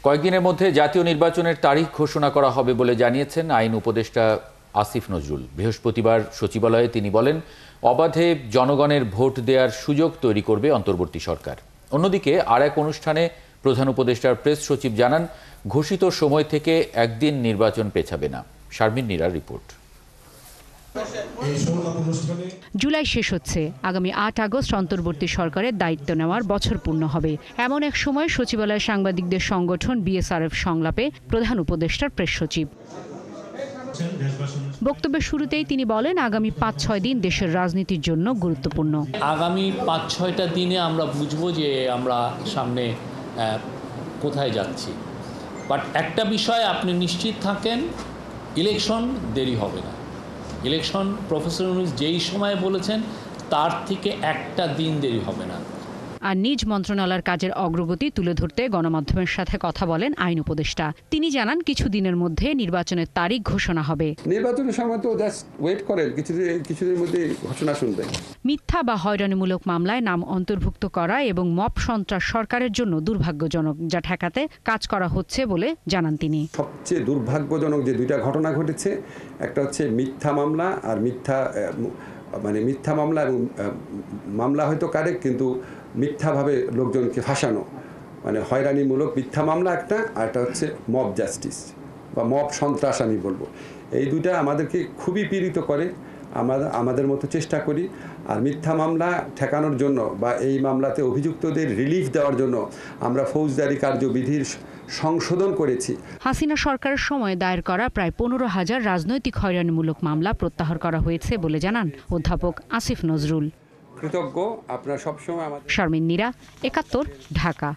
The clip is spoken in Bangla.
কয়েকদিনের মধ্যে জাতীয় নির্বাচনের তারিখ ঘোষণা করা হবে বলে জানিয়েছেন আইন উপদেষ্টা আসিফ নজরুল। বৃহস্পতিবার সচিবালয়ে তিনি বলেন, অবাধে জনগণের ভোট দেওয়ার সুযোগ তৈরি করবে অন্তর্বর্তী সরকার। অন্যদিকে আর এক অনুষ্ঠানে প্রধান উপদেষ্টার প্রেস সচিব জানান, ঘোষিত সময় থেকে একদিন নির্বাচন পেছাবে না। শারমিন নীরার রিপোর্ট। জুলাই শেষ হচ্ছে, আগামী ৮ আগস্ট অন্তর্বর্তী সরকারের দায়িত্ব নেওয়ার বছর পূর্ণ হবে। এমন এক সময় সচিবালয়ে সাংবাদিকদের সংগঠন বিএসআরএফ সংলাপে প্রধান উপদেষ্টার প্রেস সচিব বক্তব্যের শুরুতেই তিনি বলেন, আগামী ৫-৬ দিন দেশের রাজনীতির জন্য গুরুত্বপূর্ণ। আগামী ৫-৬টা দিনে আমরা বুঝবো যে আমরা সামনে কোথায় যাচ্ছি। বাট একটা বিষয় আপনি নিশ্চিত থাকেন, ইলেকশন দেরি হবে না। ইলেকশন প্রফেসর ইউনূস যেই সময় বলেছেন তার থেকে একটা দিন দেরি হবে না। আর নিজ মন্ত্রণালয়ের কাজের অগ্রগতি তুলে ধরতে গণমাধ্যমের সাথে কথা বলেন আইন উপদেষ্টা। তিনি জানান, কিছুদিনের মধ্যে নির্বাচনের তারিখ ঘোষণা হবে। নির্বাচনের সময় তো জাস্ট ওয়েট করেন, কিছুদিনের মধ্যে ঘোষণা শুনবেন। মিথ্যা বা হয়রানিমূলক মামলায় নাম অন্তর্ভুক্ত করা এবং মব সন্ত্রাস সরকারের জন্য দুর্ভাগ্যজনক, যা ঠেকাতে কাজ করা হচ্ছে বলে জানান তিনি। সবচেয়ে দুর্ভাগ্যজনক যে দুইটা ঘটনা ঘটেছে, একটা হচ্ছে মিথ্যা মামলা আর মিথ্যা মামলা এবং মামলা হয়তো কারেক্ট, কিন্তু মিথ্যাভাবে লোকজনকে ফাঁসানো, মানে হয়রানিমূলক মিথ্যা মামলা একটা, আর একটা হচ্ছে মব জাস্টিস বা মব সন্ত্রাস আমি বলবো। এই দুইটা আমাদেরকে খুবই পীড়িত করে। আমাদের মতো চেষ্টা করি। আর মিথ্যা মামলা ঠেকানোর জন্য বা এই মামলাতে অভিযুক্তদের রিলিফ দেওয়ার জন্য আমরা ফৌজদারি কার্যবিধির সংশোধন করেছি। হাসিনা সরকারের সময় দায়ের করা প্রায় ১৫,০০০ রাজনৈতিক হয়রানিমূলক মামলা প্রত্যাহার করা হয়েছে বলে জানান অধ্যাপক আসিফ নজরুল। কৃতজ্ঞ আপনারা সবসময় আমাদের। শারমিন নীরা, ৭১, ঢাকা।